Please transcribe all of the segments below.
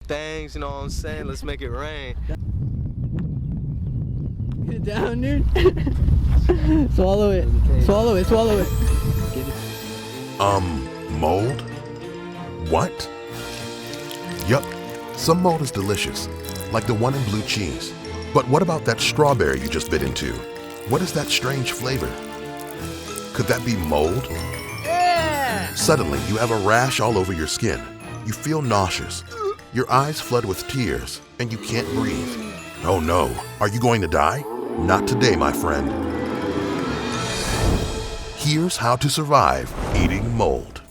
things, you know what I'm saying? Let's make it rain. Get down, dude. Swallow it. Swallow it, swallow it. Mold? What? Yup, some mold is delicious, like the one in blue cheese. But what about that strawberry you just bit into? What is that strange flavor? Could that be mold? Yeah. Suddenly, you have a rash all over your skin. You feel nauseous. Your eyes flood with tears, and you can't breathe. Oh no, are you going to die? Not today, my friend. Here's how to survive eating mold.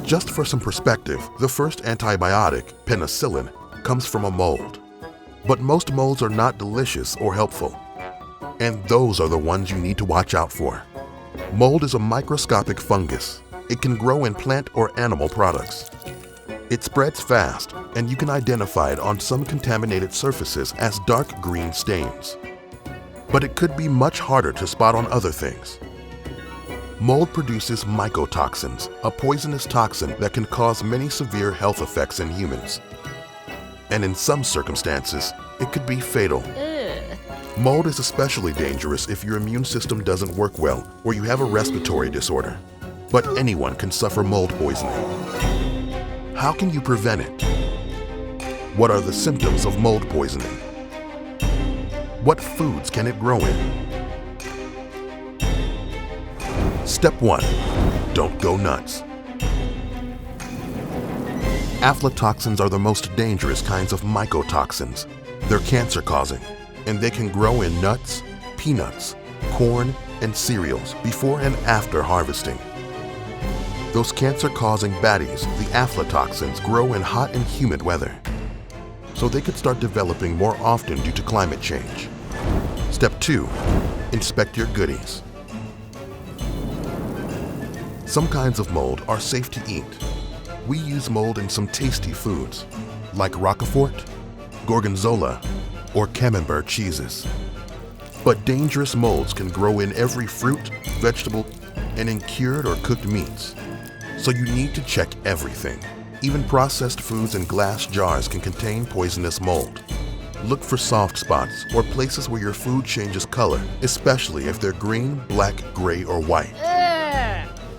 Just for some perspective, the first antibiotic, penicillin, comes from a mold. But most molds are not delicious or helpful. And those are the ones you need to watch out for. Mold is a microscopic fungus. It can grow in plant or animal products. It spreads fast, and you can identify it on some contaminated surfaces as dark green stains. But it could be much harder to spot on other things. Mold produces mycotoxins, a poisonous toxin that can cause many severe health effects in humans. And in some circumstances, it could be fatal. Mold is especially dangerous if your immune system doesn't work well or you have a respiratory disorder. But anyone can suffer mold poisoning. How can you prevent it? What are the symptoms of mold poisoning? What foods can it grow in? Step 1. Don't go nuts. Aflatoxins are the most dangerous kinds of mycotoxins. They're cancer-causing, and they can grow in nuts, peanuts, corn, and cereals before and after harvesting. Those cancer-causing baddies, the aflatoxins, grow in hot and humid weather, so they could start developing more often due to climate change. Step 2. Inspect your goodies. Some kinds of mold are safe to eat. We use mold in some tasty foods, like Roquefort, Gorgonzola, or Camembert cheeses. But dangerous molds can grow in every fruit, vegetable, and in cured or cooked meats. So you need to check everything. Even processed foods in glass jars can contain poisonous mold. Look for soft spots or places where your food changes color, especially if they're green, black, gray, or white.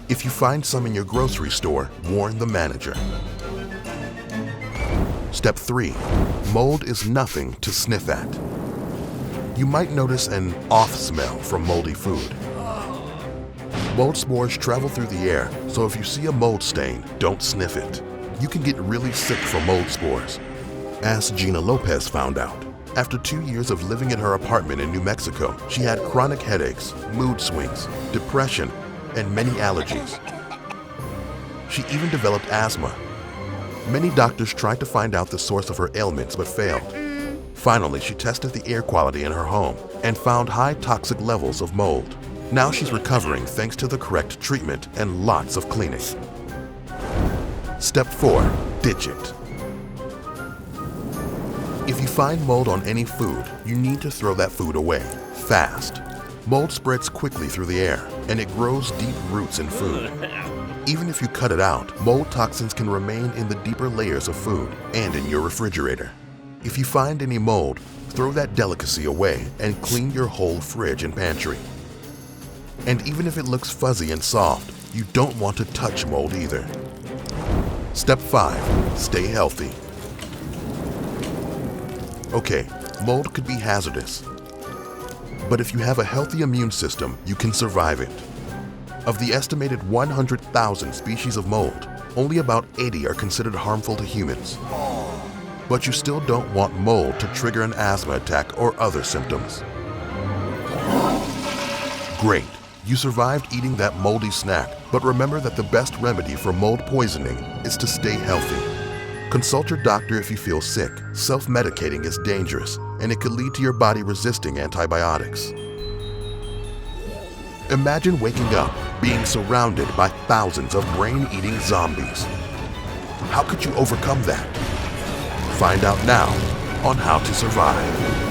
If you find some in your grocery store, warn the manager. Step 3. Mold is nothing to sniff at. You might notice an off smell from moldy food. Mold spores travel through the air, so if you see a mold stain, don't sniff it. You can get really sick from mold spores. As Gina Lopez found out. After 2 years of living in her apartment in New Mexico, she had chronic headaches, mood swings, depression, and many allergies. She even developed asthma. Many doctors tried to find out the source of her ailments but failed. Finally, she tested the air quality in her home and found high toxic levels of mold. Now she's recovering thanks to the correct treatment and lots of cleaning. Step 4. Ditch it. If you find mold on any food, you need to throw that food away, fast. Mold spreads quickly through the air, and it grows deep roots in food. Even if you cut it out, mold toxins can remain in the deeper layers of food and in your refrigerator. If you find any mold, throw that delicacy away and clean your whole fridge and pantry. And even if it looks fuzzy and soft, you don't want to touch mold either. Step 5. Stay healthy. Okay, mold could be hazardous. But if you have a healthy immune system, you can survive it. Of the estimated 100,000 species of mold, only about 80 are considered harmful to humans. But you still don't want mold to trigger an asthma attack or other symptoms. Great, you survived eating that moldy snack, but remember that the best remedy for mold poisoning is to stay healthy. Consult your doctor if you feel sick. Self-medicating is dangerous, and it could lead to your body resisting antibiotics. Imagine waking up, being surrounded by thousands of brain-eating zombies. How could you overcome that? Find out now on How to Survive.